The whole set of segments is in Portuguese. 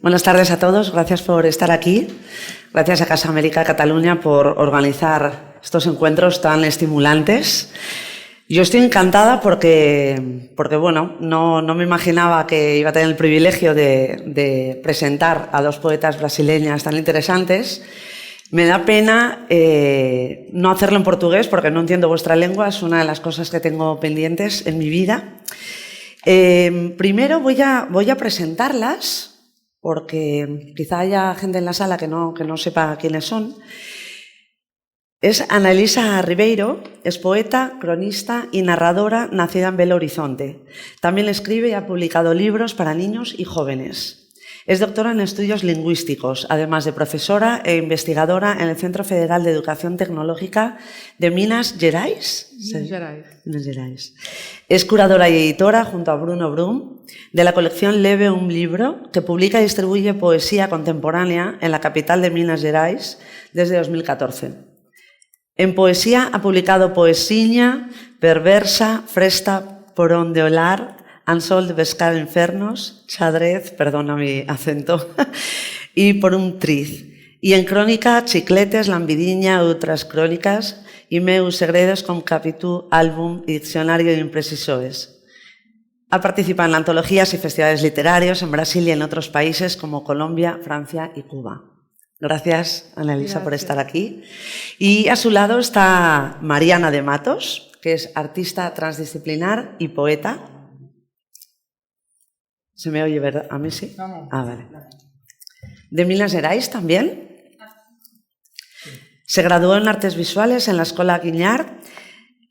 Buenas tardes a todos, gracias por estar aquí. Gracias a Casa América Cataluña por organizar estos encuentros tan estimulantes. Yo estoy encantada porque bueno, no me imaginaba que iba a tener el privilegio de presentar a dos poetas brasileñas tan interesantes. Me da pena no hacerlo en portugués porque no entiendo vuestra lengua, es una de las cosas que tengo pendientes en mi vida. Primero voy a presentarlas porque quizá haya gente en la sala que no sepa quiénes son. Es Ana Elisa Ribeiro, es poeta, cronista y narradora nacida en Belo Horizonte. También escribe y ha publicado libros para niños y jóvenes. Es doctora en estudios lingüísticos, además de profesora e investigadora en el Centro Federal de Educación Tecnológica de Minas Gerais. Minas Gerais. Es curadora y editora, junto a Bruno Brum, de la colección Leve un Libro, que publica y distribuye poesía contemporánea en la capital de Minas Gerais desde 2014. En poesía ha publicado Poesiña, Perversa, Fresta por onde olar, Ansol de Pescar Infernos, Xadrez, perdona mi acento, y Por un triz. Y en crónica, Chicletes, Lambidiña, outras crónicas, y meus segredos con capítulo, álbum y diccionario de imprecisoes. Ha participado en antologías y festivales literarios en Brasil y en otros países como Colombia, Francia y Cuba. Gracias, Ana Elisa, por estar aquí. Y a su lado está Mariana de Matos, que es artista transdisciplinar y poeta. ¿Se me oye, verdad? ¿A mí sí? Ah, vale. De Minas Gerais también. Se graduó en Artes Visuales en la Escola Guiñard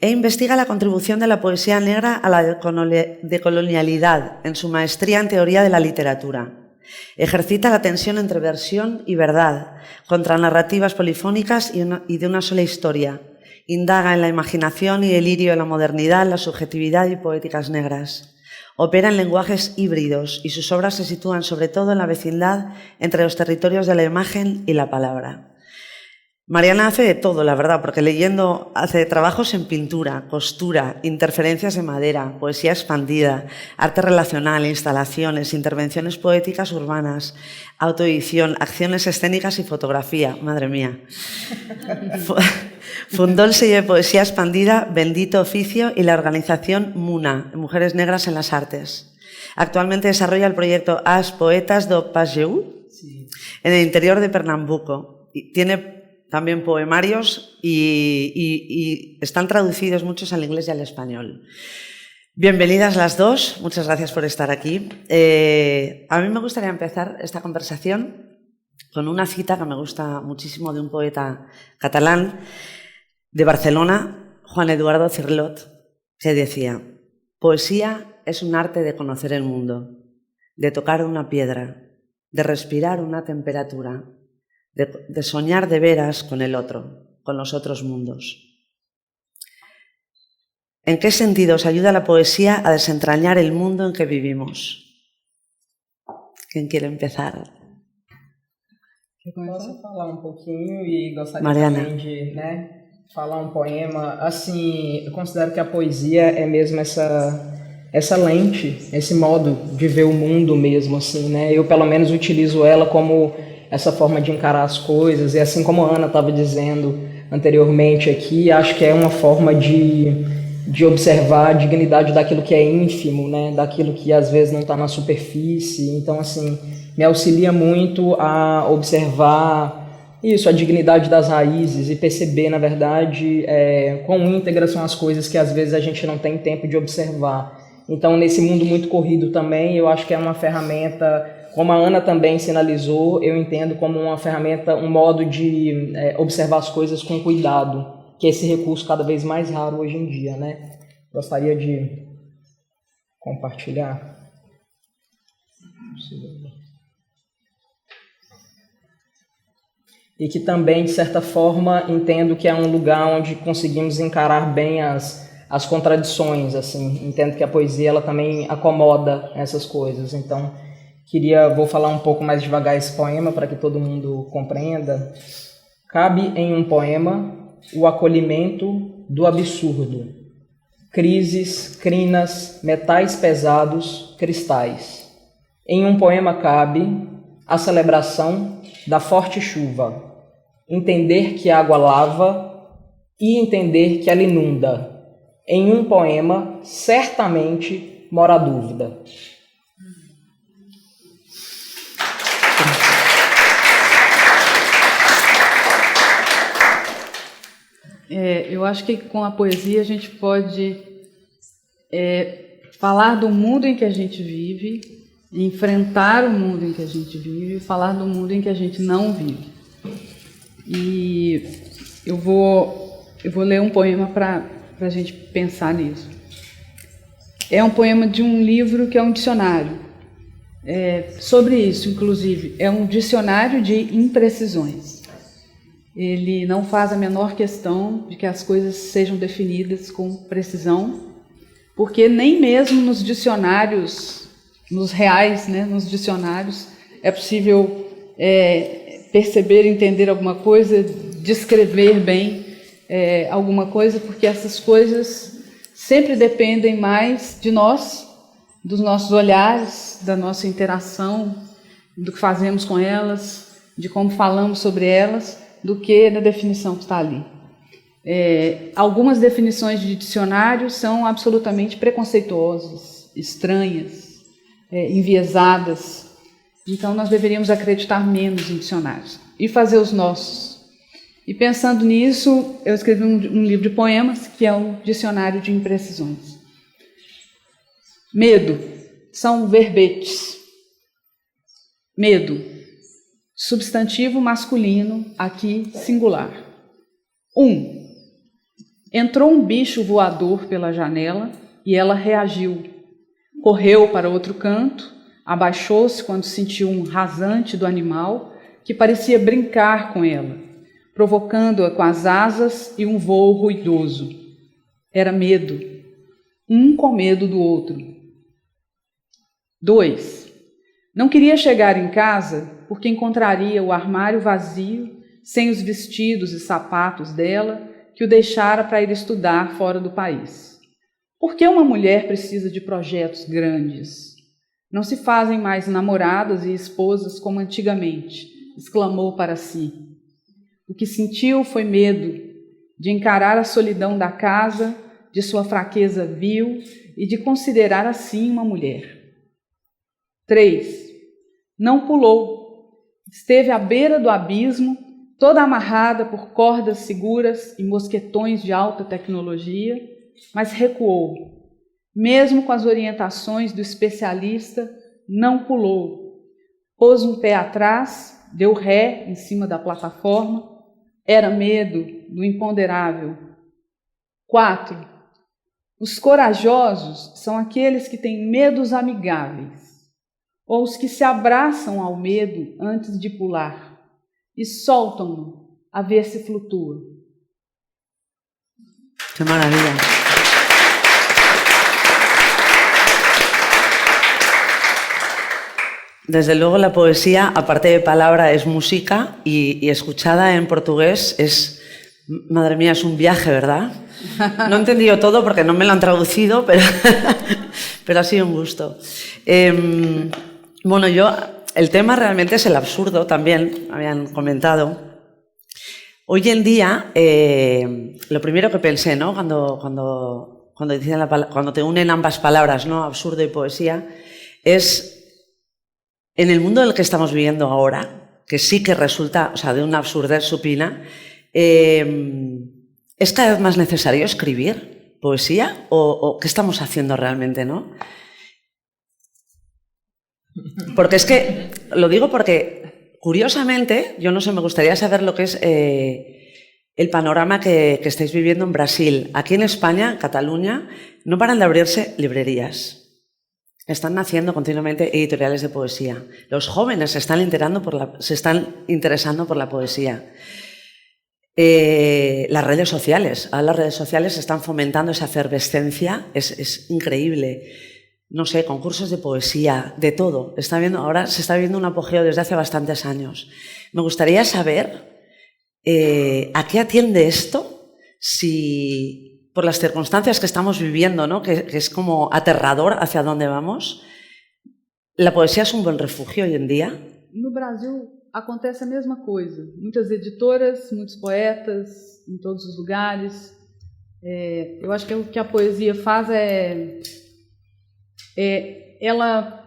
e investiga la contribución de la poesía negra a la decolonialidad en su maestría en Teoría de la Literatura. Ejercita la tensión entre versión y verdad, contra narrativas polifónicas y de una sola historia. Indaga en la imaginación y delirio de la modernidad, la subjetividad y poéticas negras. Opera en lenguajes híbridos y sus obras se sitúan sobre todo en la vecindad entre los territorios de la imagen y la palabra. Mariana hace de todo, la verdad, porque leyendo hace trabajos en pintura, costura, interferencias de madera, poesía expandida, arte relacional, instalaciones, intervenciones poéticas urbanas, autoedición, acciones escénicas y fotografía. Madre mía. Fundó el sello de poesía expandida Bendito Oficio y la organización MUNA, Mujeres Negras en las Artes. Actualmente desarrolla el proyecto As Poetas do Pajeú en el interior de Pernambuco. Tiene también poemarios y están traducidos muchos al inglés y al español. Bienvenidas las dos, muchas gracias por estar aquí. A mí me gustaría empezar esta conversación con una cita que me gusta muchísimo de un poeta catalán de Barcelona, Juan Eduardo Cirlot, que decía: poesía es un arte de conocer el mundo, de tocar una piedra, de respirar una temperatura, de soñar de veras con el otro, con los otros mundos. ¿En qué sentido os ayuda la poesía a desentrañar el mundo en que vivimos? ¿Quién quiere empezar? Posso falar pouquinho e gostaria também de falar poema. Assim, eu considero que a poesia é mesmo essa lente, esse modo de ver o mundo mesmo, assim, né? Eu, pelo menos, utilizo ela como essa forma de encarar as coisas, e assim como a Ana estava dizendo anteriormente aqui, acho que é uma forma de observar a dignidade daquilo que é ínfimo, né? Daquilo que às vezes não está na superfície. Então, assim, me auxilia muito a observar isso, a dignidade das raízes, e perceber, na verdade, quão íntegras são as coisas que às vezes a gente não tem tempo de observar. Então, nesse mundo muito corrido também, eu acho que é uma ferramenta, como a Ana também sinalizou, eu entendo como uma ferramenta, um modo de observar as coisas com cuidado, que é esse recurso cada vez mais raro hoje em dia, né? Gostaria de compartilhar. E que também, de certa forma, entendo que é um lugar onde conseguimos encarar bem as contradições, assim. Entendo que a poesia ela também acomoda essas coisas. Então, vou falar um pouco mais devagar esse poema para que todo mundo compreenda. Cabe em um poema o acolhimento do absurdo. Crises, crinas, metais pesados, cristais. Em um poema cabe a celebração da forte chuva, entender que a água lava e entender que ela inunda. Em um poema, certamente mora a dúvida. Eu acho que com a poesia a gente pode falar do mundo em que a gente vive, enfrentar o mundo em que a gente vive e falar do mundo em que a gente não vive. E eu vou ler um poema para a gente pensar nisso. É um poema de um livro que é um dicionário. Sobre isso, inclusive, é um dicionário de imprecisões. Ele não faz a menor questão de que as coisas sejam definidas com precisão, porque nem mesmo nos dicionários, nos reais, né, nos dicionários, é possível perceber, entender alguma coisa, descrever bem alguma coisa, porque essas coisas sempre dependem mais de nós, dos nossos olhares, da nossa interação, do que fazemos com elas, de como falamos sobre elas, do que da definição que está ali. Algumas definições de dicionário são absolutamente preconceituosas, estranhas, enviesadas. Então, nós deveríamos acreditar menos em dicionários e fazer os nossos. E pensando nisso, eu escrevi um livro de poemas, que é um dicionário de imprecisões. Medo são verbetes. Medo, substantivo masculino, aqui singular. 1. Entrou um bicho voador pela janela e ela reagiu. Correu para outro canto, abaixou-se quando sentiu um rasante do animal que parecia brincar com ela, provocando-a com as asas e um voo ruidoso. Era medo, um com medo do outro. 2. Não queria chegar em casa porque encontraria o armário vazio, sem os vestidos e sapatos dela, que o deixara para ir estudar fora do país. Por que uma mulher precisa de projetos grandes? Não se fazem mais namoradas e esposas como antigamente, exclamou para si. O que sentiu foi medo de encarar a solidão da casa, de sua fraqueza vil e de considerar assim uma mulher. 3. Não pulou. Esteve à beira do abismo, toda amarrada por cordas seguras e mosquetões de alta tecnologia, mas recuou. Mesmo com as orientações do especialista, não pulou. Pôs um pé atrás, deu ré em cima da plataforma. Era medo do imponderável. 4. Os corajosos são aqueles que têm medos amigáveis, ou os que se abraçam ao medo antes de pular e soltam-no a ver se flutua. ¡Qué maravilla! Desde luego la poesía, aparte de palabra, es música y escuchada en portugués es, madre mía, es un viaje, ¿verdad? No he entendido todo porque no me lo han traducido, pero ha sido un gusto. Bueno, el tema realmente es el absurdo también, habían comentado. Hoy en día, lo primero que pensé, ¿no? Cuando te unen ambas palabras, ¿no? Absurdo y poesía, es en el mundo en el que estamos viviendo ahora, que sí que resulta, o sea, de una absurdez supina, ¿es cada vez más necesario escribir poesía o qué estamos haciendo realmente, no? Porque es que, lo digo porque, curiosamente, yo no sé, me gustaría saber lo que es el panorama que estáis viviendo en Brasil. Aquí en España, en Cataluña, no paran de abrirse librerías. Están naciendo continuamente editoriales de poesía. Los jóvenes se están interesando por la poesía. Las redes sociales. Ahora las redes sociales están fomentando esa efervescencia. Es increíble. No sé, concursos de poesía, de todo. Ahora se está viendo un apogeo desde hace bastantes años. Me gustaría saber a qué atiende esto, si por las circunstancias que estamos viviendo, ¿no? que es como aterrador hacia dónde vamos. ¿La poesía es un buen refugio hoy en día? no Brasil acontece a mesma coisa. Muitas editoras, muitos poetas, em todos os lugares. Eu acho que o que a poesia faz ela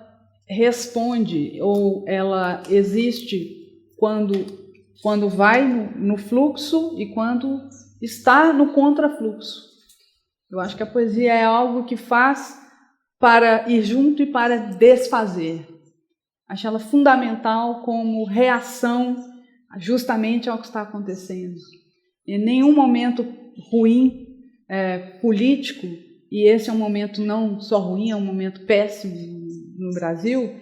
responde, ou ela existe quando vai no fluxo e quando está no contrafluxo. Eu acho que a poesia é algo que faz para ir junto e para desfazer. Acho ela fundamental como reação justamente ao que está acontecendo. Em nenhum momento ruim político, e esse é um momento não só ruim, é um momento péssimo no Brasil,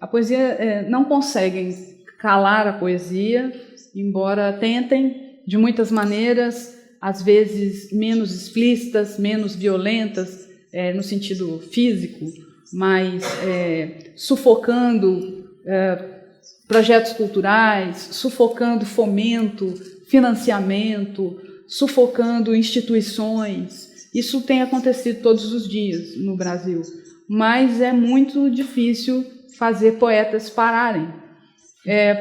a poesia não conseguem calar a poesia, embora tentem de muitas maneiras, às vezes menos explícitas, menos violentas, no sentido físico, mas sufocando projetos culturais, sufocando fomento, financiamento, sufocando instituições. Isso tem acontecido todos os dias no Brasil, mas é muito difícil fazer poetas pararem.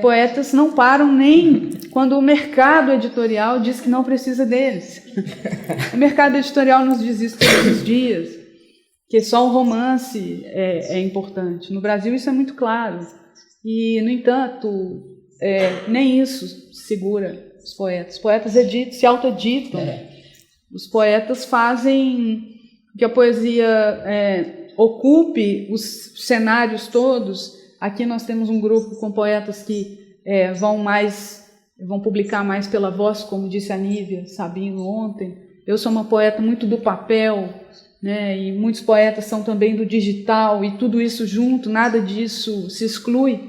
Poetas não param nem quando o mercado editorial diz que não precisa deles. O mercado editorial nos diz isso todos os dias, que só o romance é importante. No Brasil isso é muito claro. E, no entanto, nem isso segura os poetas. Os poetas se autoeditam. Os poetas fazem que a poesia ocupe os cenários todos. Aqui nós temos um grupo com poetas que vão publicar mais pela voz, como disse a Nívia Sabino ontem. Eu sou uma poeta muito do papel, né? E muitos poetas são também do digital, e tudo isso junto, nada disso se exclui.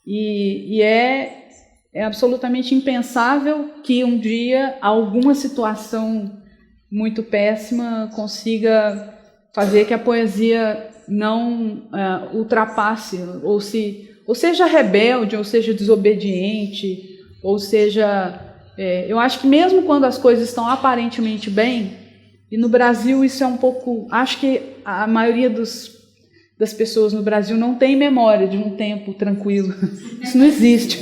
E é absolutamente impensável que um dia alguma situação muito péssima consiga fazer que a poesia não ultrapasse, ou seja rebelde, ou seja desobediente, ou seja... eu acho que mesmo quando as coisas estão aparentemente bem, e no Brasil isso é um pouco... Acho que a maioria das pessoas no Brasil não tem memória de um tempo tranquilo. Isso não existe.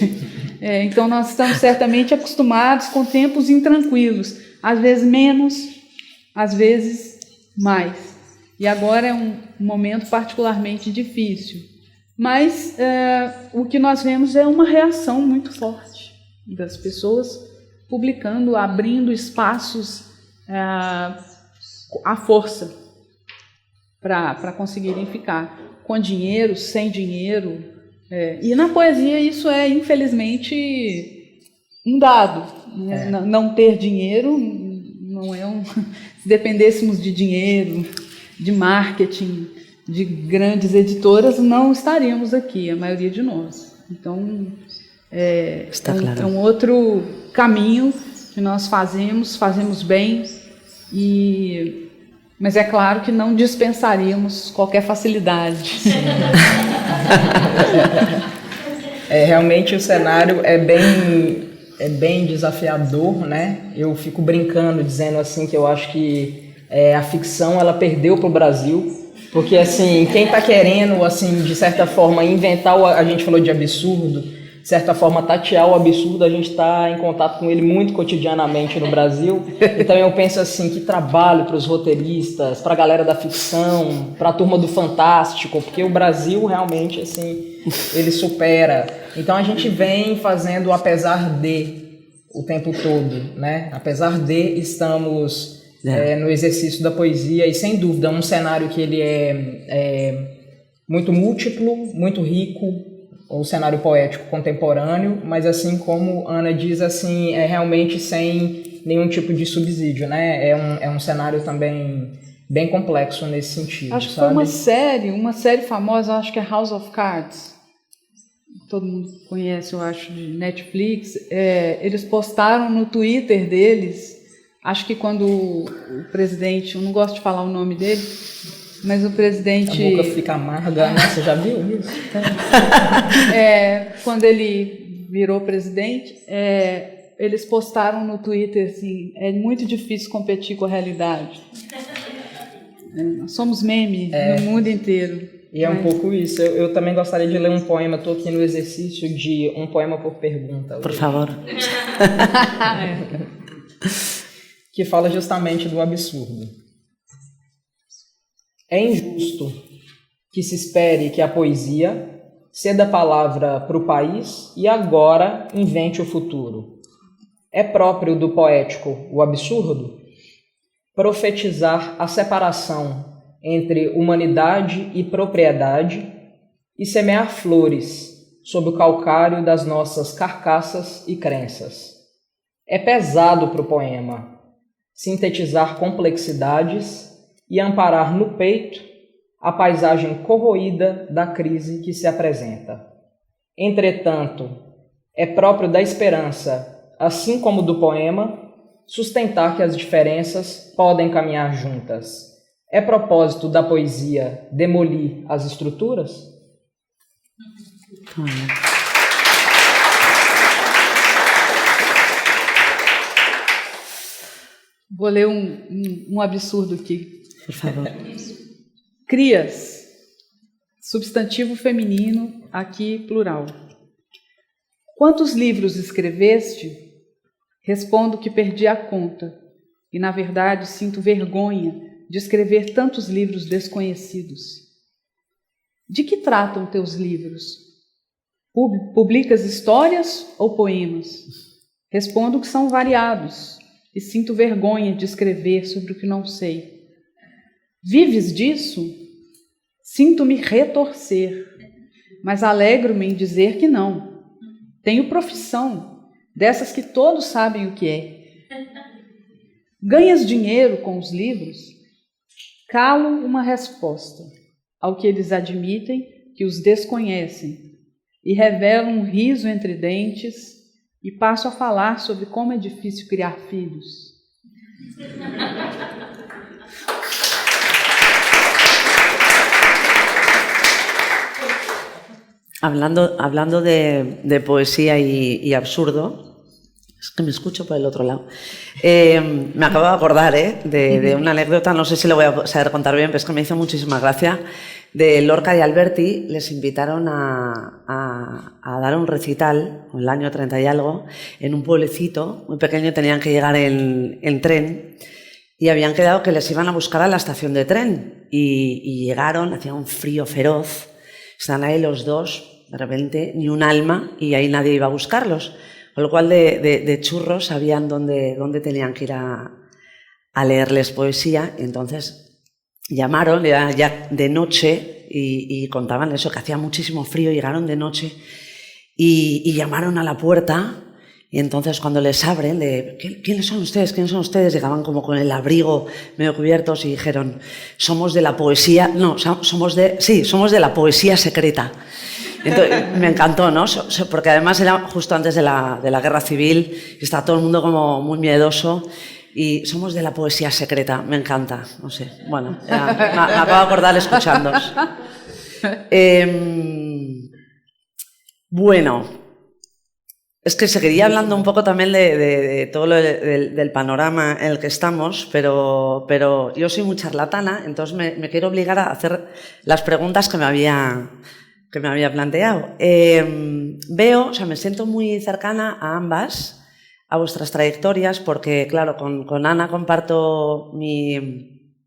Então nós estamos certamente acostumados com tempos intranquilos, às vezes menos, às vezes mais. E agora é um momento particularmente difícil. Mas o que nós vemos é uma reação muito forte das pessoas publicando, abrindo espaços à força para conseguirem ficar com dinheiro, sem dinheiro. E na poesia isso é, infelizmente, um dado. Né? Não ter dinheiro não é um... Se dependêssemos de dinheiro, de marketing, de grandes editoras, não estaríamos aqui, a maioria de nós. Então, é um outro caminho que nós fazemos bem, mas é claro que não dispensaríamos qualquer facilidade. Realmente o cenário é bem desafiador, né? Eu fico brincando, dizendo assim que eu acho que a ficção ela perdeu para o Brasil, porque assim, quem está querendo, assim, de certa forma, inventar, a gente falou de absurdo, de certa forma, tatear o absurdo, a gente está em contato com ele muito cotidianamente no Brasil. Então eu penso assim, que trabalho para os roteiristas, para a galera da ficção, para a turma do Fantástico, porque o Brasil realmente, assim, ele supera. Então a gente vem fazendo apesar de o tempo todo, né? Apesar de estamos no exercício da poesia, e sem dúvida um cenário que ele é muito múltiplo, muito rico, o cenário poético contemporâneo, mas assim como Ana diz, assim, realmente sem nenhum tipo de subsídio, né? É um cenário também bem complexo nesse sentido. Acho que sabe? foi uma série famosa, acho que é House of Cards. Todo mundo conhece, eu acho, de Netflix. Eles postaram no Twitter deles, acho que quando o presidente, eu não gosto de falar o nome dele, mas o presidente... A boca fica amarga, né? Você já viu isso? Quando ele virou presidente, eles postaram no Twitter assim, é muito difícil competir com a realidade. Nós somos meme no mundo inteiro. E é um pouco isso. Eu também gostaria de ler um poema. Estou aqui no exercício de um poema por pergunta. Por favor. Que fala justamente do absurdo. É injusto que se espere que a poesia ceda a palavra para o país e agora invente o futuro. É próprio do poético o absurdo? Profetizar a separação entre humanidade e propriedade e semear flores sob o calcário das nossas carcaças e crenças. É pesado para o poema sintetizar complexidades e amparar no peito a paisagem corroída da crise que se apresenta. Entretanto, é próprio da esperança, assim como do poema, sustentar que as diferenças podem caminhar juntas. É propósito da poesia demolir as estruturas? Vou ler um absurdo aqui. Por favor. Crias, substantivo feminino, aqui plural. Quantos livros escreveste? Respondo que perdi a conta e, na verdade, sinto vergonha de escrever tantos livros desconhecidos. De que tratam teus livros? Publicas histórias ou poemas? Respondo que são variados e sinto vergonha de escrever sobre o que não sei. Vives disso? Sinto-me retorcer, mas alegro-me em dizer que não. Tenho profissão, dessas que todos sabem o que é. Ganhas dinheiro com os livros? Calo uma resposta, ao que eles admitem que os desconhecem, e revelo um riso entre dentes e passo a falar sobre como é difícil criar filhos. Hablando de poesía y absurdo, es que me escucho por el otro lado. Me acabo de acordar de una anécdota, no sé si lo voy a saber contar bien, pero es que me hizo muchísima gracia. De Lorca y Alberti les invitaron a dar un recital, en el año 30 y algo, en un pueblecito muy pequeño, tenían que llegar en tren y habían quedado que les iban a buscar a la estación de tren. Y llegaron, hacía un frío feroz, están ahí los dos, de repente ni un alma y ahí nadie iba a buscarlos. Con lo cual de churros sabían dónde tenían que ir a leerles poesía. Y entonces llamaron ya de noche y contaban eso, que hacía muchísimo frío, llegaron de noche y llamaron a la puerta. Y entonces cuando les abren, ¿quiénes son ustedes? ¿Quiénes son ustedes? Llegaban como con el abrigo medio cubiertos y dijeron, somos de la poesía, no, somos de la poesía secreta. Entonces, me encantó, ¿no? Porque además era justo antes de la guerra civil y está todo el mundo como muy miedoso y somos de la poesía secreta, me encanta, no sé, bueno, ya, me acabo de acordar escuchándoos. Bueno, es que seguiría hablando un poco también de todo lo del panorama en el que estamos, pero yo soy muy charlatana, entonces me quiero obligar a hacer las preguntas que me había planteado. Veo, o sea, me siento muy cercana a ambas, a vuestras trayectorias, porque, claro, con Ana comparto mi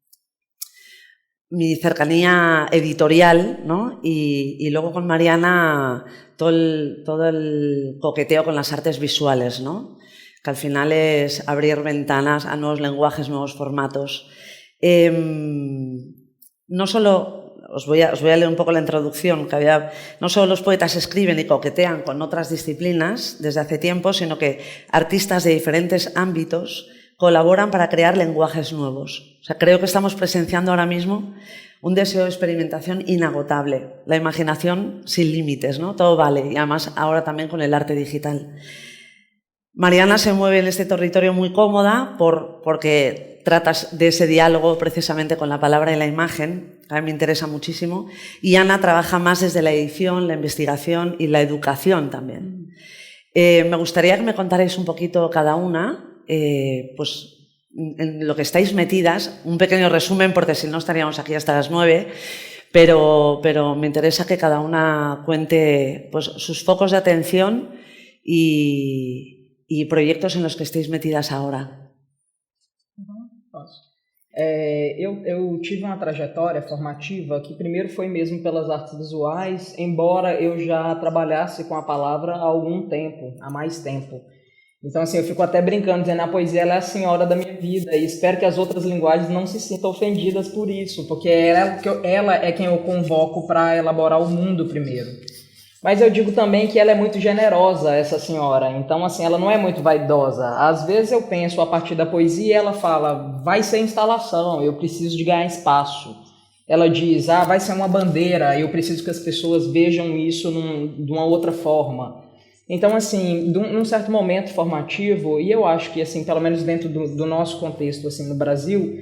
cercanía editorial, ¿no? Y luego con Mariana todo el coqueteo con las artes visuales, ¿no? Que al final es abrir ventanas a nuevos lenguajes, nuevos formatos. No solo... Os voy a leer un poco la introducción, no solo los poetas escriben y coquetean con otras disciplinas desde hace tiempo, sino que artistas de diferentes ámbitos colaboran para crear lenguajes nuevos. O sea, creo que estamos presenciando ahora mismo un deseo de experimentación inagotable, la imaginación sin límites, ¿no? Todo vale, y además ahora también con el arte digital. Mariana se mueve en este territorio muy cómoda porque tratas de ese diálogo precisamente con la palabra y la imagen, a mí me interesa muchísimo, y Ana trabaja más desde la edición, la investigación y la educación también. Me gustaría que me contarais un poquito cada una, pues en lo que estáis metidas, un pequeño resumen porque si no estaríamos aquí hasta las 9, pero me interesa que cada una cuente pues, sus focos de atención y proyectos en los que estéis metidas ahora. Posso. Eu tive uma trajetória formativa que primeiro foi mesmo pelas artes visuais, embora eu já trabalhasse com a palavra há algum tempo, há mais tempo. Então, assim, eu fico até brincando, dizendo a poesia ela é a senhora da minha vida e espero que as outras linguagens não se sintam ofendidas por isso, porque ela é quem eu convoco para elaborar o mundo primeiro. Mas eu digo também que ela é muito generosa, essa senhora. Então, assim, ela não é muito vaidosa. Às vezes eu penso a partir da poesia e ela fala, vai ser instalação, eu preciso de ganhar espaço. Ela diz, vai ser uma bandeira, eu preciso que as pessoas vejam isso de uma outra forma. Então, assim, num certo momento formativo, e eu acho que, assim, pelo menos dentro do nosso contexto, assim, no Brasil,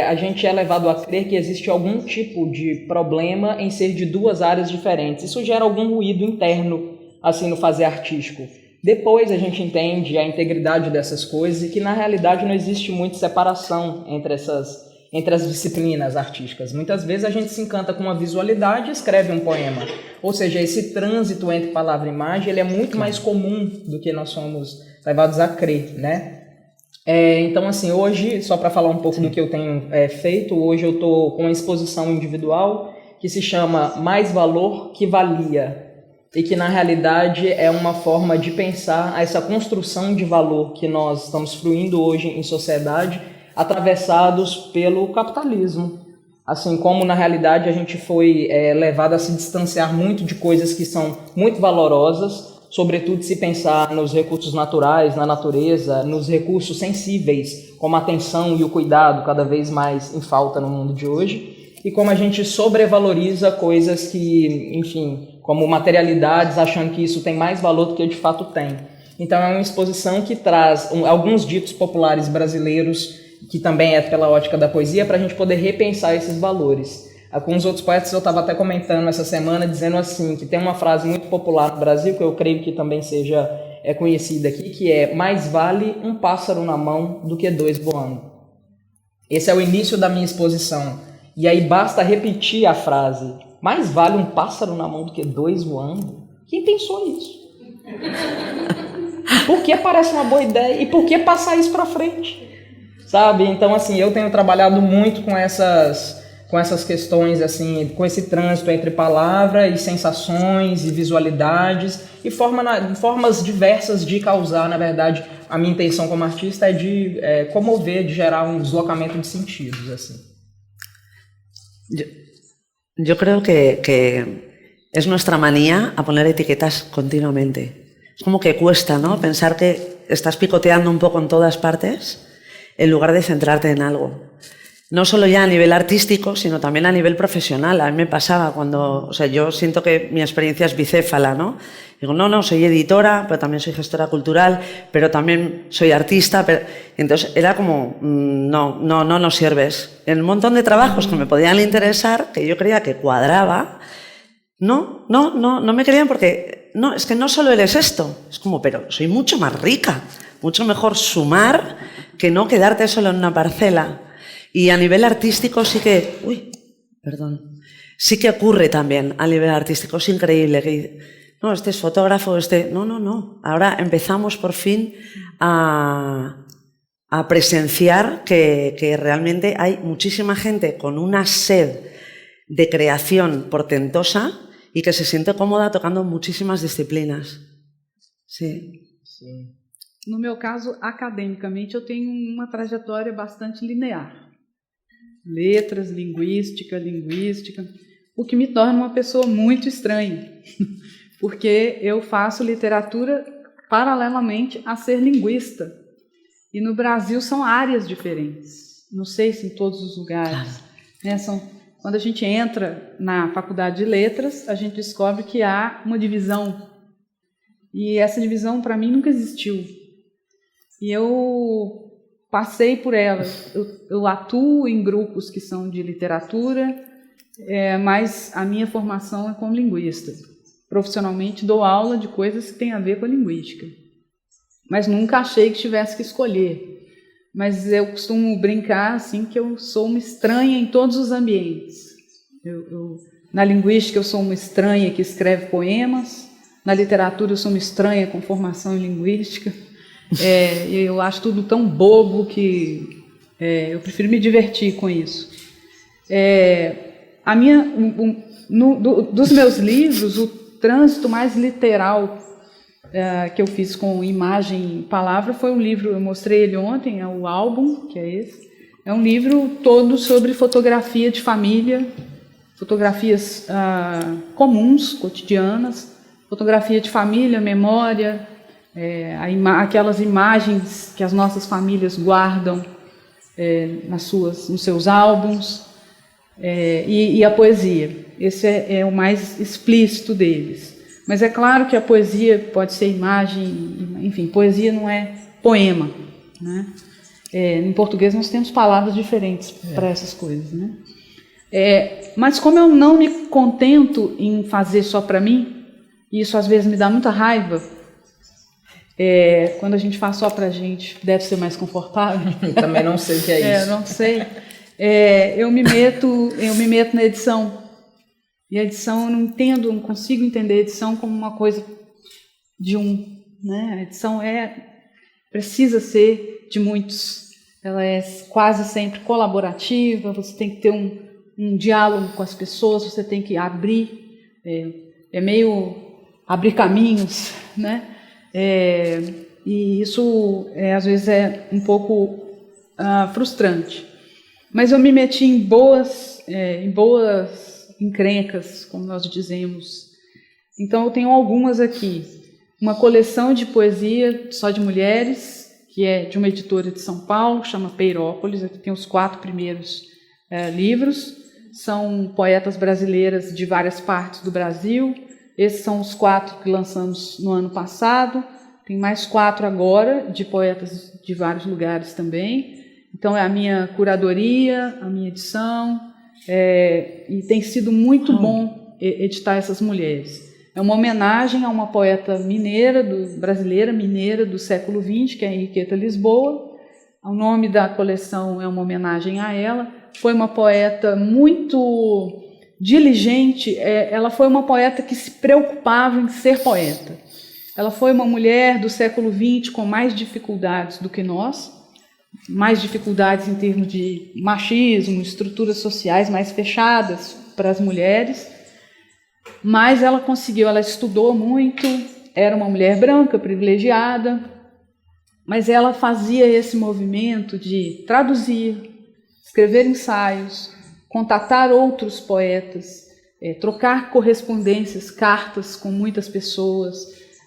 a gente é levado a crer que existe algum tipo de problema em ser de duas áreas diferentes. Isso gera algum ruído interno, assim, no fazer artístico. Depois a gente entende a integridade dessas coisas e que, na realidade, não existe muita separação entre as disciplinas artísticas. Muitas vezes a gente se encanta com uma visualidade e escreve um poema. Ou seja, esse trânsito entre palavra e imagem ele é muito mais comum do que nós somos levados a crer, né? Então, assim, hoje, só para falar um pouco do que eu tenho feito, hoje eu estou com uma exposição individual que se chama Mais Valor que Valia, e que, na realidade, é uma forma de pensar essa construção de valor que nós estamos fruindo hoje em sociedade, atravessados pelo capitalismo. Assim como, na realidade, a gente foi levado a se distanciar muito de coisas que são muito valorosas, sobretudo se pensar nos recursos naturais, na natureza, nos recursos sensíveis, como a atenção e o cuidado, cada vez mais em falta no mundo de hoje, e como a gente sobrevaloriza coisas que, enfim, como materialidades, achando que isso tem mais valor do que de fato tem. Então é uma exposição que traz alguns ditos populares brasileiros, que também é pela ótica da poesia, para a gente poder repensar esses valores. Com os outros poetas eu estava até comentando essa semana, dizendo assim, que tem uma frase muito popular no Brasil, que eu creio que também seja conhecida aqui, que é: mais vale um pássaro na mão do que dois voando. Esse é o início da minha exposição. E aí basta repetir a frase: mais vale um pássaro na mão do que dois voando. Quem pensou isso? Por que parece uma boa ideia? E por que passar isso para frente? Sabe? Então, assim, eu tenho trabalhado muito com essas questões, assim, com esse trânsito entre palavra e sensações e visualidades e formas diversas de causar, na verdade, a minha intenção como artista é de comover, de gerar um deslocamento de sentidos, assim. Yo creo que es nuestra manía a poner etiquetas continuamente. Es como que cuesta, ¿no? Pensar que estás picoteando un poco en todas partes en lugar de centrarte en algo. No solo ya a nivel artístico, sino también a nivel profesional. A mí me pasaba cuando, o sea, yo siento que mi experiencia es bicéfala, ¿no? Digo, no, soy editora, pero también soy gestora cultural, pero también soy artista. Entonces era como, no sirves. En un montón de trabajos que me podían interesar, que yo creía que cuadraba, no me querían porque, no, es que no solo eres esto. Es como, pero soy mucho más rica, mucho mejor sumar que no quedarte solo en una parcela. Y a nivel artístico sí que ocurre también a nivel artístico, es increíble. Que, no, este es fotógrafo, no. Ahora empezamos por fin a presenciar que realmente hay muchísima gente con una sed de creación portentosa y que se siente cómoda tocando muchísimas disciplinas. Sí. No meu caso, academicamente, eu tenho uma trajetória bastante linear. Letras, linguística, o que me torna uma pessoa muito estranha, porque eu faço literatura paralelamente a ser linguista. E no Brasil são áreas diferentes, não sei se em todos os lugares. Né? Quando a gente entra na faculdade de letras, a gente descobre que há uma divisão. E essa divisão, para mim, nunca existiu. E eu passei por ela. Eu atuo em grupos que são de literatura, mas a minha formação é como linguista. Profissionalmente, dou aula de coisas que têm a ver com a linguística. Mas nunca achei que tivesse que escolher. Mas eu costumo brincar assim, que eu sou uma estranha em todos os ambientes. Na linguística eu sou uma estranha que escreve poemas, na literatura eu sou uma estranha com formação em linguística, e eu acho tudo tão bobo que eu prefiro me divertir com isso. Dos meus livros, o trânsito mais literal que eu fiz com imagem e palavra foi um livro, eu mostrei ele ontem, é o álbum, que é esse. É um livro todo sobre fotografia de família, fotografias comuns, cotidianas, fotografia de família, memória, aquelas imagens que as nossas famílias guardam nos seus álbuns, e a poesia. Esse é o mais explícito deles. Mas é claro que a poesia pode ser imagem, enfim, poesia não é poema, né? Em português nós temos palavras diferentes para essas coisas, né? Mas como eu não me contento em fazer só para mim, e isso às vezes me dá muita raiva, quando a gente faz só para a gente, deve ser mais confortável. Eu também não sei o que é isso. Não sei. Eu me meto na edição. E a edição, eu não consigo entender a edição como uma coisa de um, né? A edição precisa ser de muitos. Ela é quase sempre colaborativa, você tem que ter um diálogo com as pessoas, você tem que abrir, meio abrir caminhos, né? E isso às vezes é um pouco frustrante. Mas eu me meti em boas encrencas, como nós dizemos. Então eu tenho algumas aqui. Uma coleção de poesia só de mulheres, que é de uma editora de São Paulo, que chama Peirópolis. Aqui tem os 4 primeiros livros. São poetas brasileiras de várias partes do Brasil. Esses são os 4 que lançamos no ano passado. Tem mais 4 agora, de poetas de vários lugares também. Então é a minha curadoria, a minha edição, e tem sido muito bom editar essas mulheres. É uma homenagem a uma poeta brasileira mineira do século XX, que é a Henriqueta Lisboa. O nome da coleção é uma homenagem a ela. Foi uma poeta muito diligente, ela foi uma poeta que se preocupava em ser poeta. Ela foi uma mulher do século XX com mais dificuldades do que nós, mais dificuldades em termos de machismo, estruturas sociais mais fechadas para as mulheres, mas ela conseguiu, ela estudou muito, era uma mulher branca, privilegiada, mas ela fazia esse movimento de traduzir, escrever ensaios, contatar outros poetas, trocar correspondências, cartas com muitas pessoas.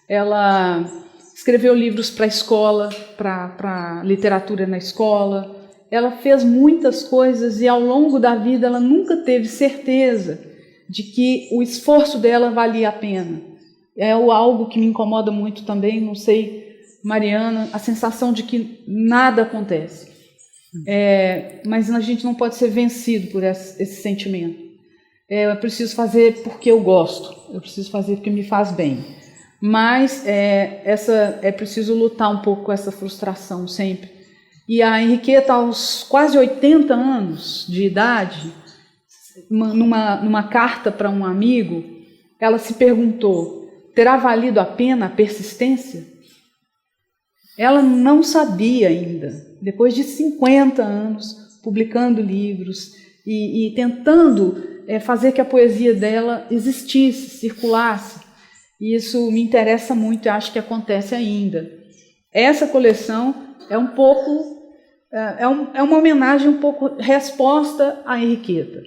Ela escreveu livros para a escola, para literatura na escola. Ela fez muitas coisas e ao longo da vida ela nunca teve certeza de que o esforço dela valia a pena. É algo que me incomoda muito também, não sei, Mariana, a sensação de que nada acontece. Mas a gente não pode ser vencido por esse sentimento. Eu preciso fazer porque eu gosto, eu preciso fazer porque me faz bem. Mas é preciso lutar um pouco com essa frustração sempre. E a Henriqueta, aos quase 80 anos de idade, numa carta para um amigo, ela se perguntou: terá valido a pena a persistência? Ela não sabia ainda, depois de 50 anos, publicando livros e tentando fazer que a poesia dela existisse, circulasse. E isso me interessa muito e acho que acontece ainda. Essa coleção é um pouco, é uma homenagem, um pouco resposta à Henriqueta.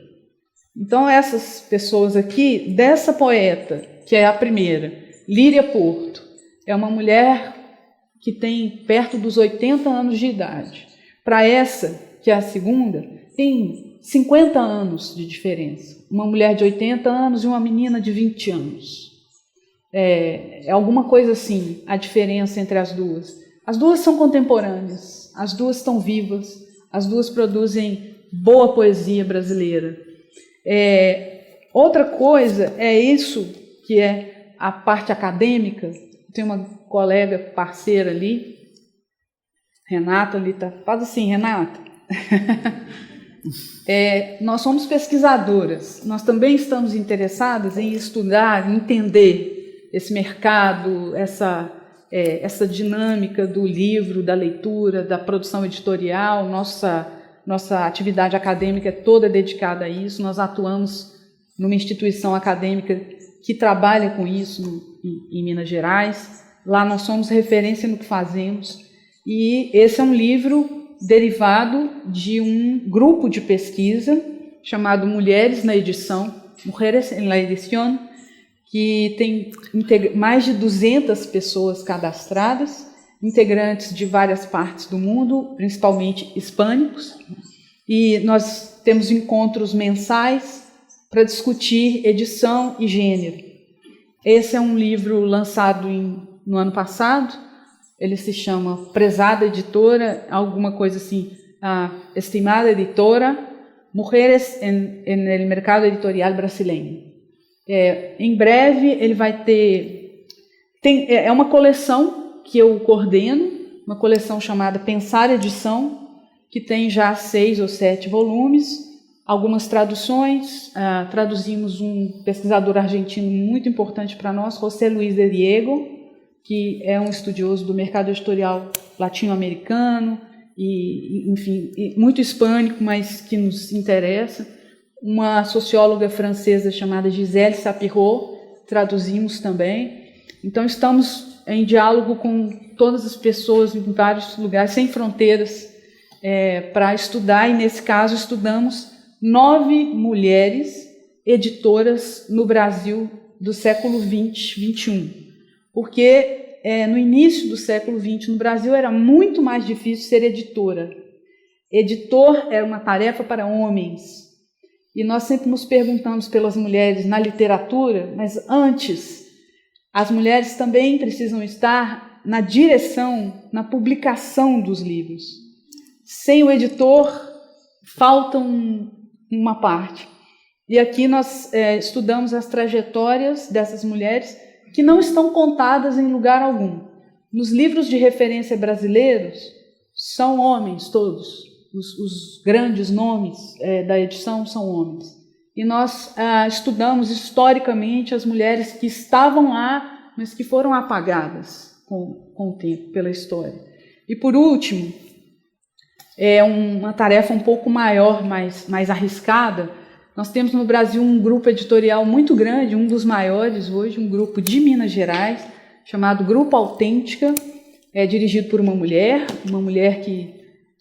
Então essas pessoas aqui, dessa poeta, que é a primeira, Líria Porto, é uma mulher que tem perto dos 80 anos de idade. Para essa, que é a segunda, tem 50 anos de diferença. Uma mulher de 80 anos e uma menina de 20 anos. É alguma coisa assim, a diferença entre as duas. As duas são contemporâneas, as duas estão vivas, as duas produzem boa poesia brasileira. Outra coisa é isso, que é a parte acadêmica. Tem uma colega parceira ali, Renata, ali tá. Faz assim, Renata. Nós somos pesquisadoras, nós também estamos interessadas em estudar, entender esse mercado, essa dinâmica do livro, da leitura, da produção editorial. Nossa atividade acadêmica é toda dedicada a isso. Nós atuamos numa instituição acadêmica que trabalha com isso em Minas Gerais. Lá nós somos referência no que fazemos. E esse é um livro derivado de um grupo de pesquisa chamado Mulheres na Edição, Mujeres en la Edición, que tem mais de 200 pessoas cadastradas, integrantes de várias partes do mundo, principalmente hispânicos, e nós temos encontros mensais para discutir edição e gênero. Esse é um livro lançado no ano passado. Ele se chama Prezada Editora, alguma coisa assim, Estimada Editora, Mujeres en el Mercado Editorial Brasileño. Em breve ele vai ter... É uma coleção que eu coordeno, uma coleção chamada Pensar Edição, que tem já 6 ou 7 volumes, algumas traduções. Traduzimos um pesquisador argentino muito importante para nós, José Luis de Diego, que é um estudioso do mercado editorial latino-americano, enfim, muito hispânico, mas que nos interessa. Uma socióloga francesa chamada Gisèle Sapiro, traduzimos também. Então, estamos em diálogo com todas as pessoas em vários lugares, sem fronteiras, para estudar, e nesse caso estudamos 9 mulheres editoras no Brasil do século XX, XXI. Porque no início do século XX, no Brasil, era muito mais difícil ser editora. Editor era uma tarefa para homens. E nós sempre nos perguntamos pelas mulheres na literatura, mas antes, as mulheres também precisam estar na direção, na publicação dos livros. Sem o editor, falta uma parte. E aqui nós estudamos as trajetórias dessas mulheres que não estão contadas em lugar algum. Nos livros de referência brasileiros, são homens todos. Os grandes nomes da edição são homens. E nós estudamos historicamente as mulheres que estavam lá, mas que foram apagadas com o tempo, pela história. E, por último, uma tarefa um pouco maior, mais arriscada. Nós temos no Brasil um grupo editorial muito grande, um dos maiores hoje, um grupo de Minas Gerais, chamado Grupo Autêntica, dirigido por uma mulher que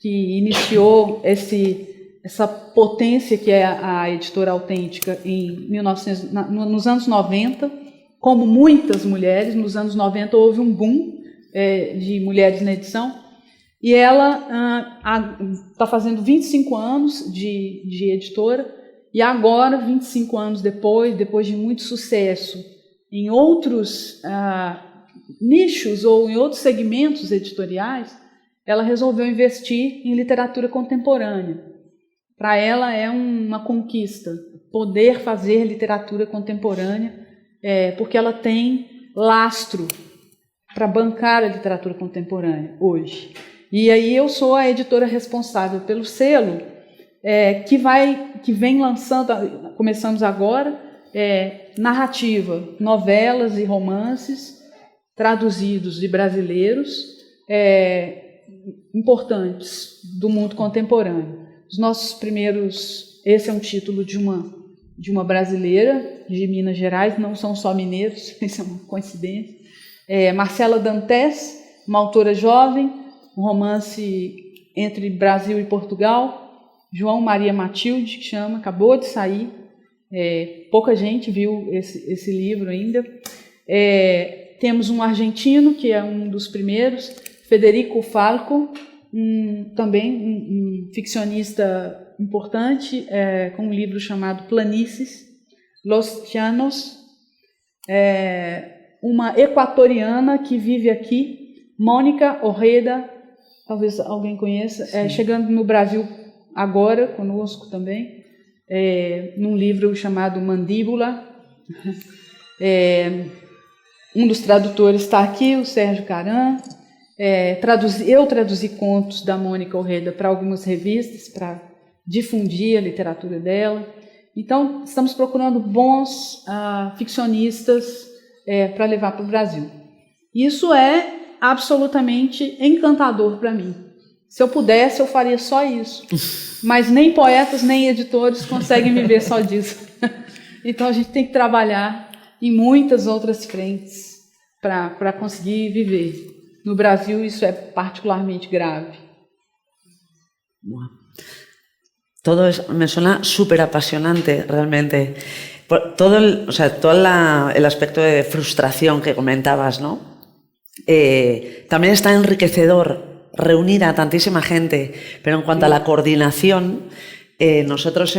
iniciou essa potência que é a Editora Autêntica nos anos 90. Como muitas mulheres, nos anos 90 houve um boom de mulheres na edição, e ela está fazendo 25 anos de editora. E agora, 25 anos depois de muito sucesso em outros nichos ou em outros segmentos editoriais, ela resolveu investir em literatura contemporânea. Para ela é uma conquista poder fazer literatura contemporânea, porque ela tem lastro para bancar a literatura contemporânea hoje. E aí eu sou a editora responsável pelo selo, que vem lançando, começamos agora, narrativa, novelas e romances traduzidos de brasileiros importantes do mundo contemporâneo. Os nossos primeiros, esse é um título de uma brasileira de Minas Gerais, não são só mineiros, isso é uma coincidência. Marcela Dantes, uma autora jovem, um romance entre Brasil e Portugal. João Maria Matilde, que chama, acabou de sair, pouca gente viu esse livro ainda. Temos um argentino, que é um dos primeiros, Federico Falco, também um ficcionista importante, com um livro chamado Planícies, Los Llanos. Uma equatoriana que vive aqui, Mônica Ojeda, talvez alguém conheça, chegando no Brasil agora, conosco também, num livro chamado Mandíbula. Um dos tradutores está aqui, o Sérgio Caran. Eu traduzi contos da Mônica Ojeda para algumas revistas, para difundir a literatura dela. Então, estamos procurando bons ficcionistas para levar para o Brasil. Isso é absolutamente encantador para mim. Se eu pudesse, eu faria só isso. Mas nem poetas, nem editores conseguem viver só disso. Então, a gente tem que trabalhar em muitas outras frentes para conseguir viver. No Brasil, isso é particularmente grave. Todo me suena súper apasionante, realmente. Todo el aspecto de frustración que comentabas, ¿no? También está enriquecedor reunir a tantísima gente, pero en cuanto a la coordinación, nosotros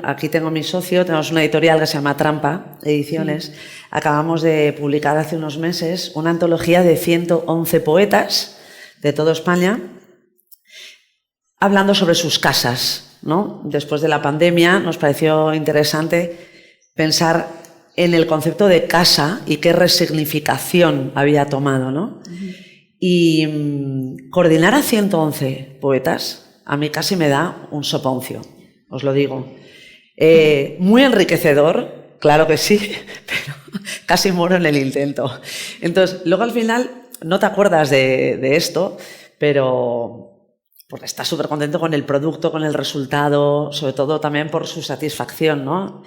aquí tengo mi socio, tenemos una editorial que se llama Trampa Ediciones. Acabamos de publicar hace unos meses una antología de 111 poetas de toda España, hablando sobre sus casas, ¿no? Después de la pandemia nos pareció interesante pensar en el concepto de casa y qué resignificación había tomado, ¿no? Y coordinar a 111 poetas a mí casi me da un soponcio, os lo digo. Muy enriquecedor, claro que sí, pero casi muero en el intento. Entonces, luego al final no te acuerdas de esto, pero porque estás súper contento con el producto, con el resultado, sobre todo también por su satisfacción, ¿no?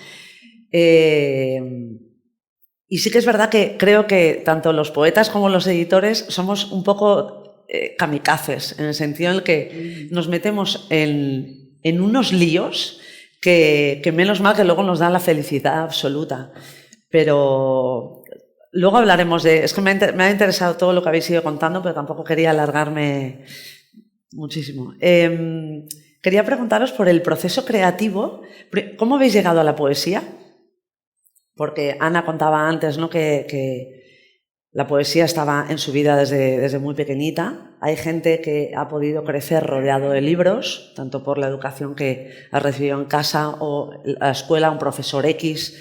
Y sí que es verdad que creo que tanto los poetas como los editores somos un poco kamikazes, en el sentido en el que nos metemos en unos líos que menos mal que luego nos dan la felicidad absoluta. Pero luego hablaremos de... Es que me ha interesado todo lo que habéis ido contando, pero tampoco quería alargarme muchísimo. Quería preguntaros por el proceso creativo. ¿Cómo habéis llegado a la poesía? Porque Ana contaba antes, ¿no?, que la poesía estaba en su vida desde muy pequeñita. Hay gente que ha podido crecer rodeado de libros, tanto por la educación que ha recibido en casa o la escuela, un profesor X.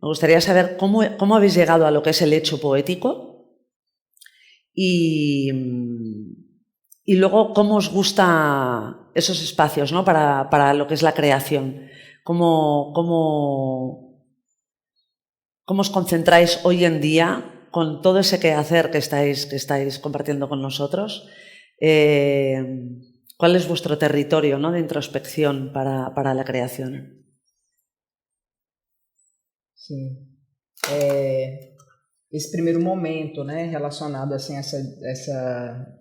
Me gustaría saber cómo habéis llegado a lo que es el hecho poético y luego cómo os gusta esos espacios, ¿no?, para lo que es la creación. ¿Cómo os concentráis hoy en día con todo ese quehacer que estáis compartiendo con nosotros? ¿Cuál es vuestro territorio, ¿no?, de introspección para la creación? Sim. Esse primeiro momento, né, relacionado assim, essa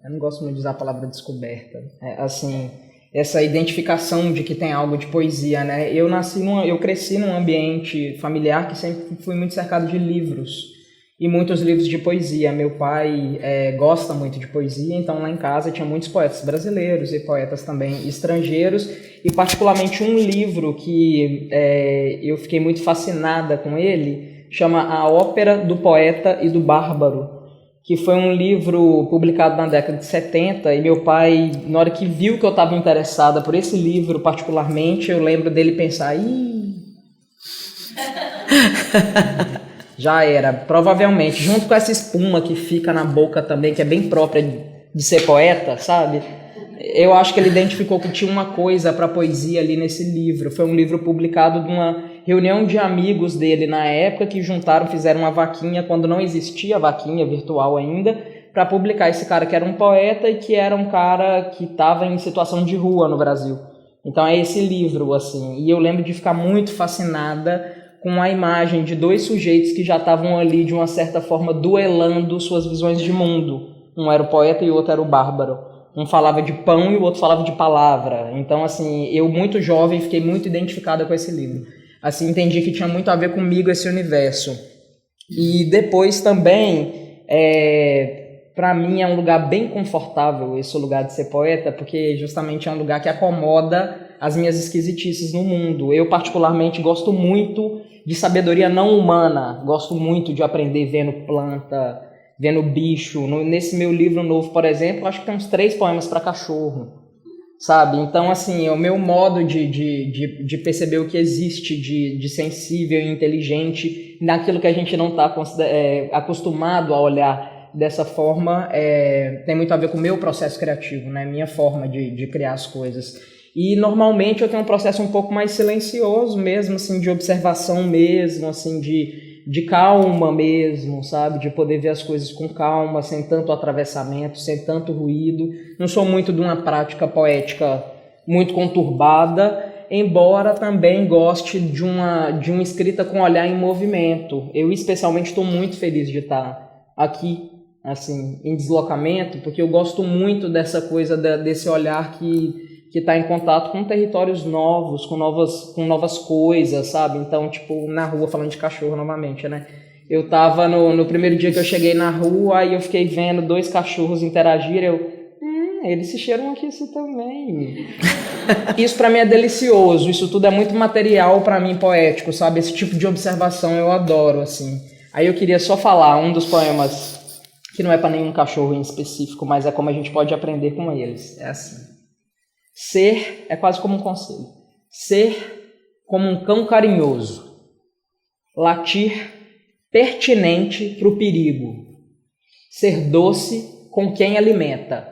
eu não gosto muito de usar a palavra descoberta, assim, essa identificação de que tem algo de poesia, né? Eu cresci num ambiente familiar que sempre fui muito cercado de livros. E muitos livros de poesia. Meu pai gosta muito de poesia, então lá em casa tinha muitos poetas brasileiros e poetas também estrangeiros, e particularmente um livro que eu fiquei muito fascinada com ele, chama A Ópera do Poeta e do Bárbaro, que foi um livro publicado na década de 70, e meu pai, na hora que viu que eu estava interessada por esse livro particularmente, eu lembro dele pensar, já era, provavelmente, junto com essa espuma que fica na boca também, que é bem própria de ser poeta, sabe? Eu acho que ele identificou que tinha uma coisa para poesia ali nesse livro. Foi um livro publicado de uma reunião de amigos dele na época que juntaram, fizeram uma vaquinha, quando não existia vaquinha virtual ainda, para publicar esse cara que era um poeta e que era um cara que estava em situação de rua no Brasil. Então é esse livro, assim. E eu lembro de ficar muito fascinada com a imagem de dois sujeitos que já estavam ali, de uma certa forma, duelando suas visões de mundo. Um era o poeta e o outro era o bárbaro. Um falava de pão e o outro falava de palavra. Então, assim, eu muito jovem fiquei muito identificada com esse livro. Assim, entendi que tinha muito a ver comigo esse universo. E depois também, para mim é um lugar bem confortável esse lugar de ser poeta, porque justamente é um lugar que acomoda as minhas esquisitices no mundo. Eu particularmente gosto muito de sabedoria não humana, gosto muito de aprender vendo planta, vendo bicho. Nesse meu livro novo, por exemplo, acho que tem uns 3 poemas para cachorro, sabe? Então, assim, é o meu modo de perceber o que existe de sensível e inteligente naquilo que a gente não está acostumado a olhar dessa forma, tem muito a ver com o meu processo criativo, né? Minha forma de criar as coisas. E normalmente eu tenho um processo um pouco mais silencioso mesmo, assim, de observação mesmo, assim, de calma mesmo, sabe? De poder ver as coisas com calma, sem tanto atravessamento, sem tanto ruído. Não sou muito de uma prática poética muito conturbada, embora também goste de uma escrita com olhar em movimento. Eu especialmente estou muito feliz de estar aqui, assim, em deslocamento, porque eu gosto muito dessa coisa, desse olhar que está em contato com territórios novos, com novas coisas, sabe? Então, tipo, na rua, falando de cachorro novamente, né? Eu tava no primeiro dia que eu cheguei na rua, aí eu fiquei vendo 2 cachorros interagirem, eles se cheiram aqui assim também. Isso pra mim é delicioso, isso tudo é muito material pra mim, poético, sabe? Esse tipo de observação eu adoro, assim. Aí eu queria só falar um dos poemas que não é pra nenhum cachorro em específico, mas é como a gente pode aprender com eles. É assim. Ser é quase como um conselho. Ser como um cão carinhoso. Latir pertinente pro perigo. Ser doce com quem alimenta.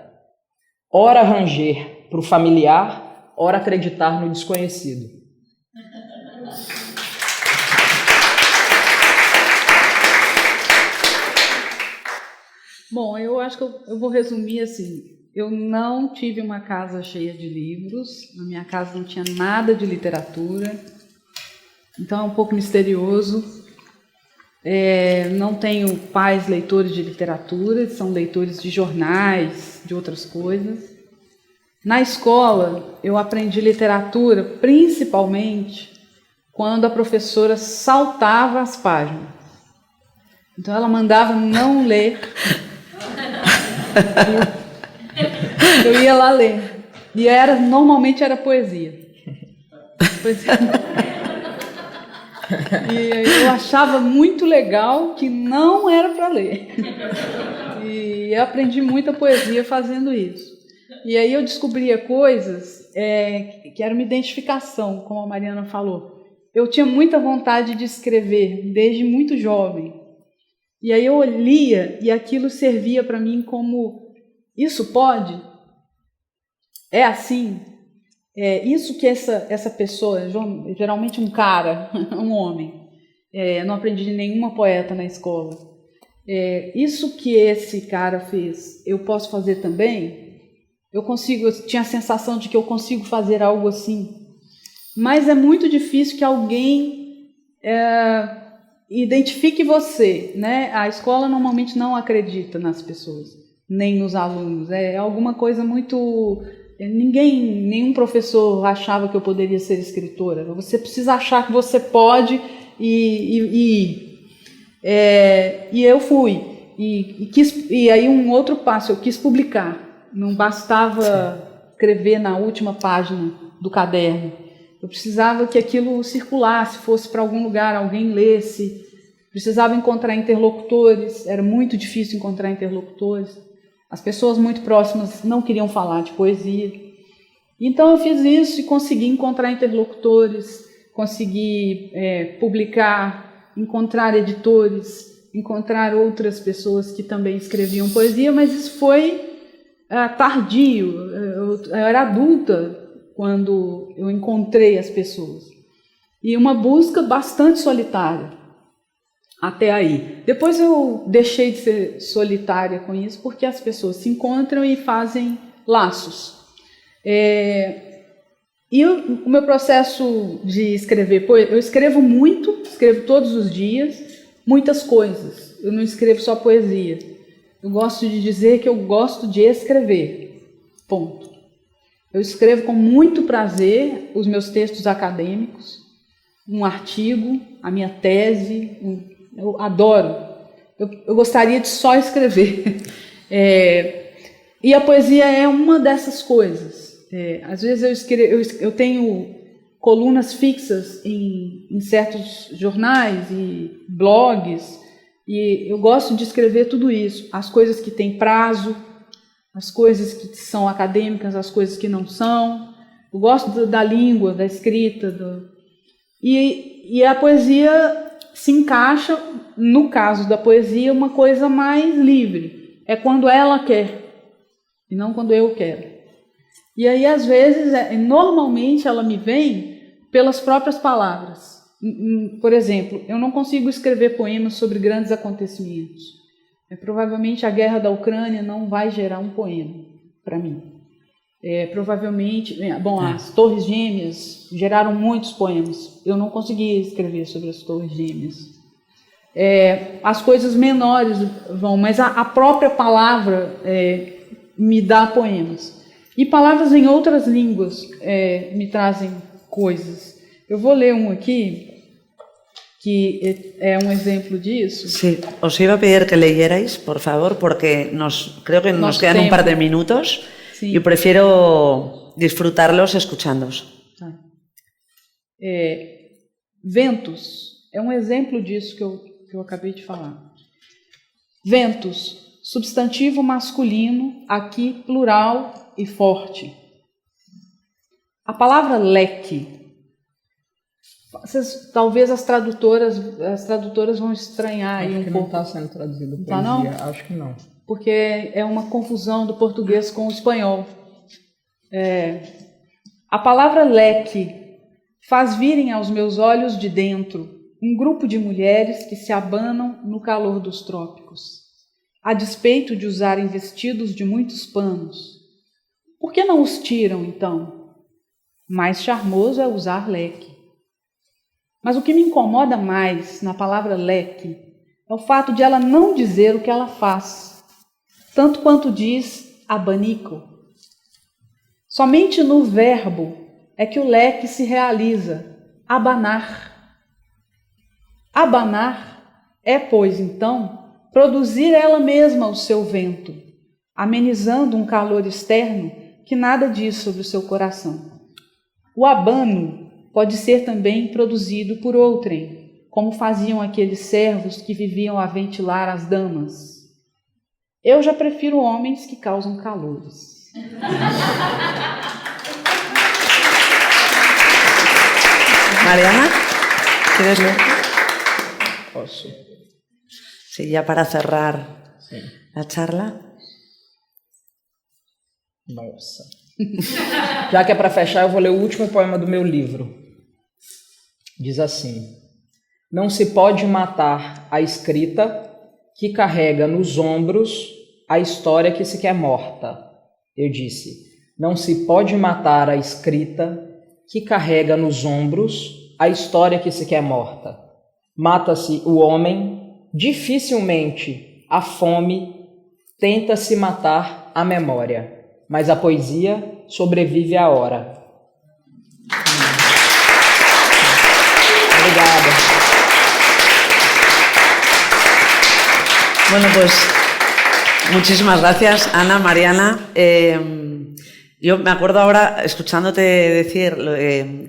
Ora ranger pro familiar, ora acreditar no desconhecido. Bom, eu acho que eu vou resumir assim. Eu não tive uma casa cheia de livros, na minha casa não tinha nada de literatura, então é um pouco misterioso. Não tenho pais leitores de literatura, são leitores de jornais, de outras coisas. Na escola, eu aprendi literatura principalmente quando a professora saltava as páginas. Então ela mandava não ler. Eu ia lá ler. E normalmente era poesia. E eu achava muito legal que não era para ler. E eu aprendi muita poesia fazendo isso. E aí eu descobria coisas que eram uma identificação, como a Mariana falou. Eu tinha muita vontade de escrever desde muito jovem. E aí eu lia e aquilo servia para mim como: isso pode? É assim? Isso que essa pessoa, geralmente um cara, um homem, não aprendi de nenhuma poeta na escola, isso que esse cara fez, eu posso fazer também? Eu tinha a sensação de que eu consigo fazer algo assim, mas é muito difícil que alguém identifique você, né? A escola normalmente não acredita nas pessoas, nem nos alunos, é alguma coisa muito... nenhum professor achava que eu poderia ser escritora. Você precisa achar que você pode e eu fui. E aí um outro passo, eu quis publicar. Não bastava escrever na última página do caderno. Eu precisava que aquilo circulasse, fosse para algum lugar, alguém lesse. Precisava encontrar interlocutores. Era muito difícil encontrar interlocutores. As pessoas muito próximas não queriam falar de poesia. Então eu fiz isso e consegui encontrar interlocutores, consegui publicar, encontrar editores, encontrar outras pessoas que também escreviam poesia, mas isso foi tardio. Eu era adulta quando eu encontrei as pessoas. E uma busca bastante solitária. Até aí. Depois eu deixei de ser solitária com isso, porque as pessoas se encontram e fazem laços. E o meu processo de escrever, eu escrevo muito, escrevo todos os dias, muitas coisas. Eu não escrevo só poesia. Eu gosto de dizer que eu gosto de escrever. Ponto. Eu escrevo com muito prazer os meus textos acadêmicos, um artigo, a minha tese, eu adoro. Eu gostaria de só escrever. E a poesia é uma dessas coisas. Às vezes eu tenho colunas fixas em certos jornais e blogs, e eu gosto de escrever tudo isso. As coisas que têm prazo, as coisas que são acadêmicas, as coisas que não são. Eu gosto da língua, da escrita. E a poesia se encaixa, no caso da poesia, uma coisa mais livre. É quando ela quer, e não quando eu quero. E aí, às vezes, normalmente ela me vem pelas próprias palavras. Por exemplo, eu não consigo escrever poemas sobre grandes acontecimentos. Provavelmente a guerra da Ucrânia não vai gerar um poema para mim. Provavelmente, as Torres Gêmeas geraram muitos poemas. Eu não consegui escrever sobre as Torres Gêmeas. As coisas menores vão, mas a própria palavra me dá poemas. E palavras em outras línguas me trazem coisas. Eu vou ler um aqui, que é um exemplo disso. Sí, os iba a pedir que leyerais, por favor, porque creo que nos quedan un par de minutos y prefiero disfrutarlos escuchándoos. Tá. Ventos é um exemplo disso que eu acabei de falar. Ventos, substantivo masculino, aqui plural e forte. A palavra leque, talvez as tradutoras vão estranhar aí um pouco. Não está sendo traduzido poesia, não? Acho que não. Porque é uma confusão do português com o espanhol. A palavra leque faz virem aos meus olhos de dentro um grupo de mulheres que se abanam no calor dos trópicos, a despeito de usarem vestidos de muitos panos. Por que não os tiram, então? Mais charmoso é usar leque. Mas o que me incomoda mais na palavra leque é o fato de ela não dizer o que ela faz, tanto quanto diz abanico. Somente no verbo é que o leque se realiza, abanar. Abanar é, pois, então, produzir ela mesma o seu vento, amenizando um calor externo que nada diz sobre o seu coração. O abano pode ser também produzido por outrem, como faziam aqueles servos que viviam a ventilar as damas. Eu já prefiro homens que causam calores. Mariana, ¿quieres leer? Posso. Sí, ya para cerrar la charla. Nossa. Já que é para fechar, eu vou ler o último poema do meu livro. Diz assim: não se pode matar a escrita que carrega nos ombros a história que se quer morta. Eu disse: não se pode matar a escrita que carrega nos ombros a história que se quer morta. Mata-se o homem, dificilmente a fome tenta-se matar a memória, mas a poesia sobrevive à hora. Obrigada. Bueno, pues muchísimas gracias, Ana, Mariana. Yo me acuerdo ahora, escuchándote decir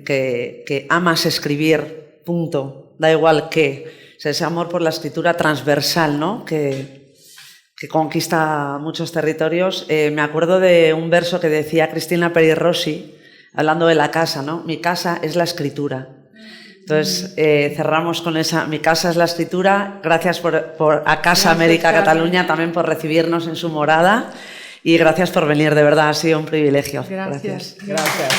que amas escribir, punto, da igual qué. O sea, ese amor por la escritura transversal, ¿no? Que conquista muchos territorios. Me acuerdo de un verso que decía Cristina Peri Rossi, hablando de la casa, ¿no? Mi casa es la escritura. Entonces, cerramos con esa, mi casa es la escritura. Gracias por a Casa América Cataluña también por recibirnos en su morada y gracias por venir, de verdad, ha sido un privilegio. Gracias. Gracias.